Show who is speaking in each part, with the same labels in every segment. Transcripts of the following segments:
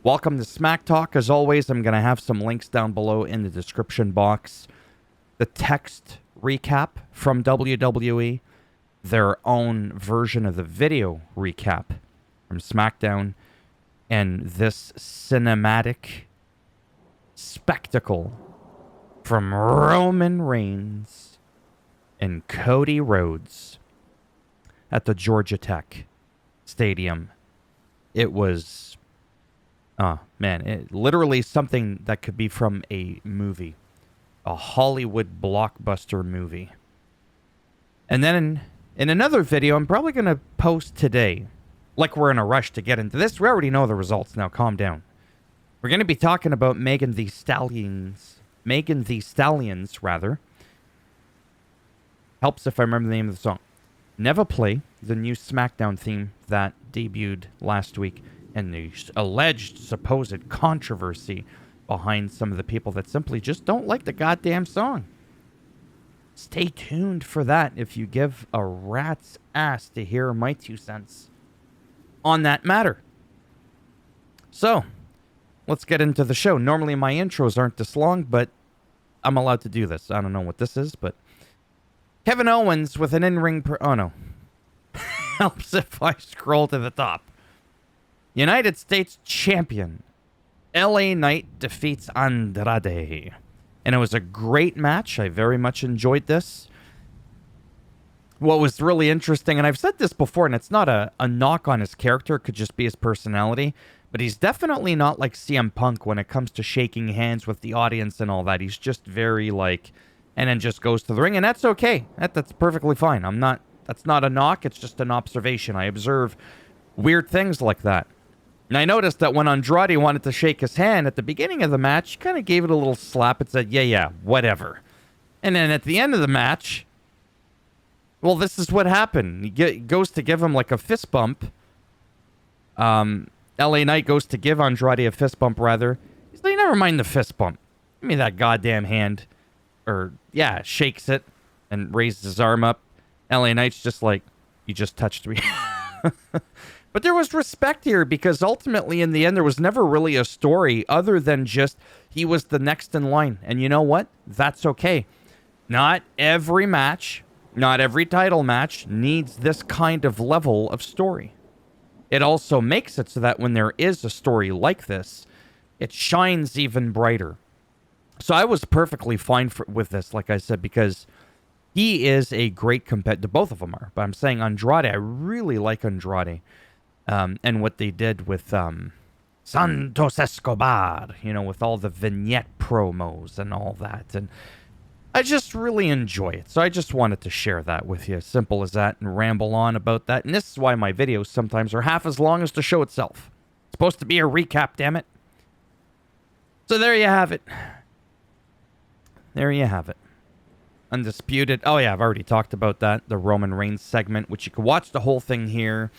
Speaker 1: Welcome to Smack Talk. As always, I'm going to have some links down below in the description box. The text recap from WWE, their own version of the video recap from SmackDown, and this cinematic spectacle from Roman Reigns and Cody Rhodes at the Georgia Tech Stadium. It was... oh, man, literally something that could be from a movie. A Hollywood blockbuster movie. And then in another video I'm probably going to post today, like we're in a rush to get into this. We already know the results now. Calm down. We're going to be talking about Megan Thee Stallions, rather. Helps if I remember the name of the song. Never Play, the new SmackDown theme that debuted last week. And the alleged supposed controversy behind some of the people that simply just don't like the goddamn song. Stay tuned for that if you give a rat's ass to hear my 2 cents on that matter. So, let's get into the show. Normally my intros aren't this long, but I'm allowed to do this. I don't know what this is, but... Kevin Owens with an in-ring... oh, no. Helps if I scroll to the top. United States Champion LA Knight defeats Andrade. And it was a great match. I very much enjoyed this. What was really interesting, and I've said this before, and it's not a knock on his character, it could just be his personality, but he's definitely not like CM Punk when it comes to shaking hands with the audience and all that. He's just very like, and then just goes to the ring, and that's okay. That's perfectly fine. That's not a knock, it's just an observation. I observe weird things like that. And I noticed that when Andrade wanted to shake his hand at the beginning of the match, he kind of gave it a little slap and said, yeah, whatever. And then at the end of the match, well, this is what happened. He goes to give him like a fist bump. LA Knight goes to give Andrade a fist bump, rather. He's like, never mind the fist bump. Give me that goddamn hand. Or, yeah, shakes it and raises his arm up. LA Knight's just like, you just touched me. But there was respect here because ultimately in the end there was never really a story other than just he was the next in line. And you know what? That's okay. Not every match, not every title match needs this kind of level of story. It also makes it so that when there is a story like this, it shines even brighter. So I was perfectly fine with this, like I said, because he is a great competitor. Both of them are. But I'm saying Andrade, I really like Andrade. And what they did with Santos Escobar, with all the vignette promos and all that. And I just really enjoy it. So I just wanted to share that with you. Simple as that, and ramble on about that. And this is why my videos sometimes are half as long as the show itself. It's supposed to be a recap, damn it. So there you have it. There you have it. Undisputed. Oh yeah, I've already talked about that. The Roman Reigns segment, which you can watch the whole thing here.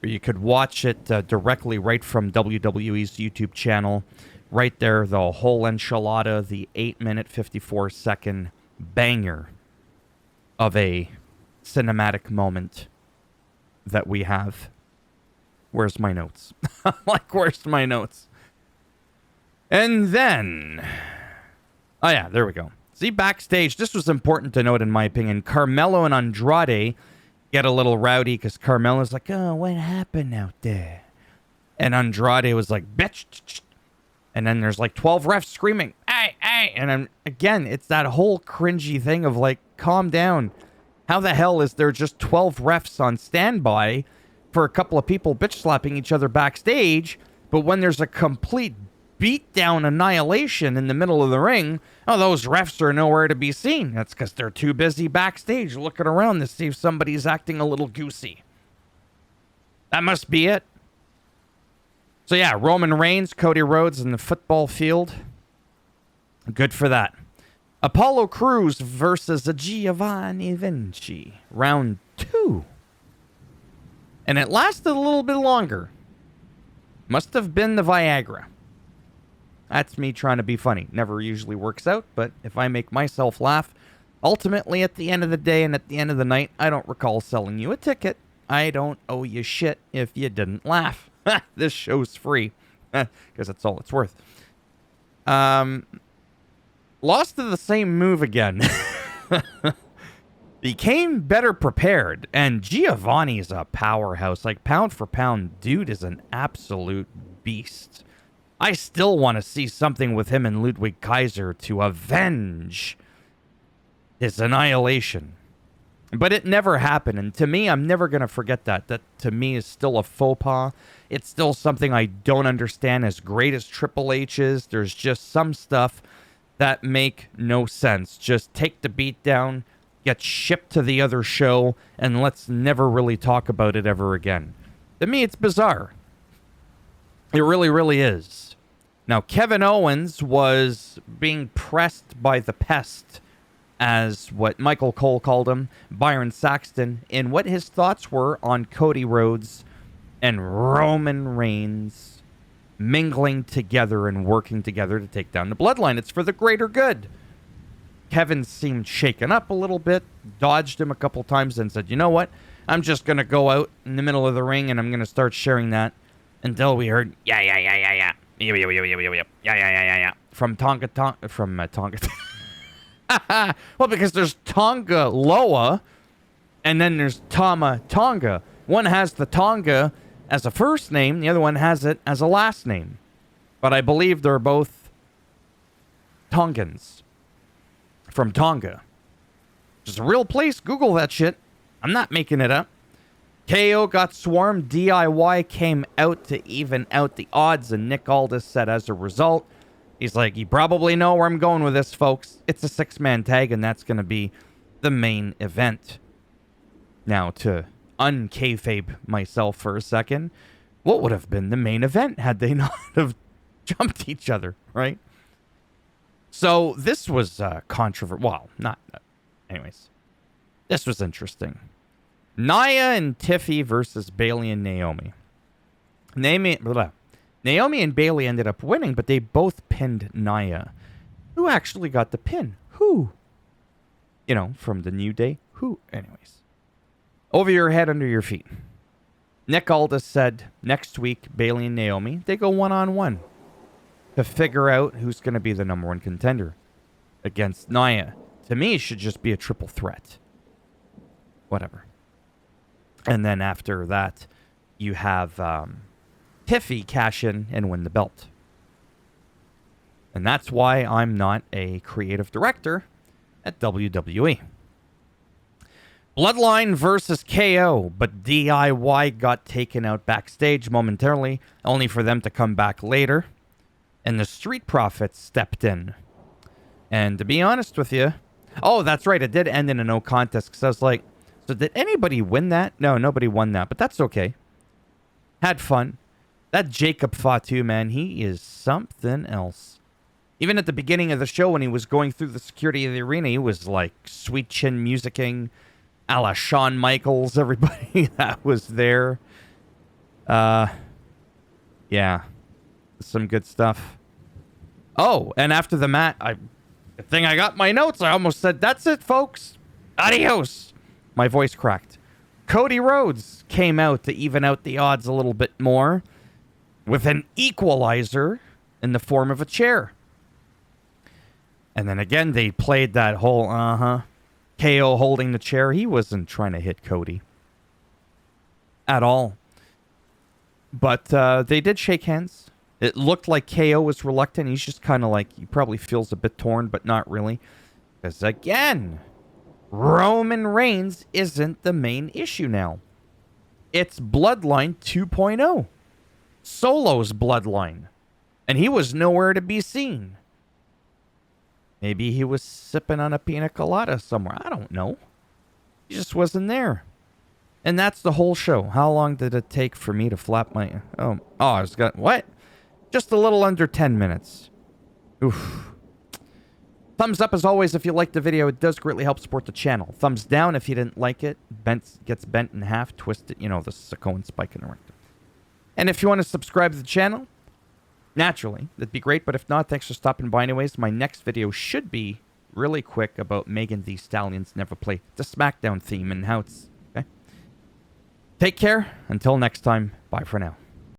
Speaker 1: Or you could watch it directly right from WWE's YouTube channel. Right there, the whole enchilada, the 8-minute, 54-second banger of a cinematic moment that we have. Where's my notes? Where's my notes? And then... oh yeah, there we go. See, backstage, this was important to note in my opinion. Carmelo and Andrade get a little rowdy because Carmelo's like, oh, what happened out there? And Andrade was like, bitch. And then there's like 12 refs screaming, hey. And again, it's that whole cringy thing of like, calm down. How the hell is there just 12 refs on standby for a couple of people bitch slapping each other backstage? But when there's a complete beatdown annihilation in the middle of the ring, oh, those refs are nowhere to be seen. That's because they're too busy backstage looking around to see if somebody's acting a little goosey. That must be it. So yeah, Roman Reigns, Cody Rhodes in the football field. Good for that. Apollo Crews versus Giovanni Vinci. Round 2. And it lasted a little bit longer. Must have been the Viagra. That's me trying to be funny. Never usually works out, but if I make myself laugh, ultimately at the end of the day and at the end of the night, I don't recall selling you a ticket. I don't owe you shit if you didn't laugh. This show's free. because that's all it's worth. Lost to the same move again. Became better prepared, and Giovanni's a powerhouse. Like, pound for pound, dude is an absolute beast. I still want to see something with him and Ludwig Kaiser to avenge his annihilation. But it never happened, and to me, I'm never going to forget that. That, to me, is still a faux pas. It's still something I don't understand. As great as Triple H is, there's just some stuff that make no sense. Just take the beat down, get shipped to the other show, and let's never really talk about it ever again. To me, it's bizarre. It really, really is. Now, Kevin Owens was being pressed by the pest, as what Michael Cole called him, Byron Saxton, in what his thoughts were on Cody Rhodes and Roman Reigns mingling together and working together to take down the Bloodline. It's for the greater good. Kevin seemed shaken up a little bit, dodged him a couple times, and said, you know what? I'm just going to go out in the middle of the ring and I'm going to start sharing that until we heard, yeah. From Tonga. Well, because there's Tonga Loa and then there's Tama Tonga. One has the Tonga as a first name, the other one has it as a last name. But I believe they're both Tongans from Tonga. Just a real place. Google that shit. I'm not making it up. KO got swarmed. DIY came out to even out the odds, and Nick Aldis said as a result, he's like, you probably know where I'm going with this, folks. It's a 6-man tag, and that's going to be the main event. Now, to unkayfabe myself for a second, what would have been the main event had they not have jumped each other, right? So this was controversial. Well, not. Anyways, this was interesting. Nia and Tiffy versus Bayley and Naomi. Naomi and Bayley ended up winning, but they both pinned Nia. Who actually got the pin? Who? You know, from the New Day. Who? Anyways. Over your head, under your feet. Nick Aldis said next week, Bayley and Naomi, they go one-on-one to figure out who's going to be the number one contender against Nia. To me, it should just be a triple threat. Whatever. And then after that, you have Tiffy cash in and win the belt. And that's why I'm not a creative director at WWE. Bloodline versus KO, but DIY got taken out backstage momentarily, only for them to come back later. And the Street Profits stepped in. And to be honest with you, oh, that's right, it did end in a no contest, because I was like, so did anybody win that? No, nobody won that, but that's okay. Had fun. That Jacob Fatu, man, he is something else. Even at the beginning of the show, when he was going through the security of the arena, he was like sweet chin musicking, a la Shawn Michaels, everybody that was there. Yeah. Some good stuff. Oh, and after the match, good thing I got my notes. I almost said, that's it, folks. Adios. My voice cracked. Cody Rhodes came out to even out the odds a little bit more with an equalizer in the form of a chair. And then again, they played that whole, KO holding the chair. He wasn't trying to hit Cody at all. But they did shake hands. It looked like KO was reluctant. He's just kind of like, he probably feels a bit torn, but not really. Because again, Roman Reigns isn't the main issue now. It's Bloodline 2.0. Solo's Bloodline. And he was nowhere to be seen. Maybe he was sipping on a pina colada somewhere. I don't know. He just wasn't there. And that's the whole show. How long did it take for me to flap my... I was got... What? Just a little under 10 minutes. Oof. Thumbs up as always if you liked the video. It does greatly help support the channel. Thumbs down if you didn't like it. Gets bent in half, twisted. You know, the Sakoan spike in the rectum. And if you want to subscribe to the channel, naturally, that'd be great. But if not, thanks for stopping by anyways. My next video should be really quick about Megan Thee Stallion's Never Play the SmackDown theme and how it's... Okay. Take care. Until next time. Bye for now.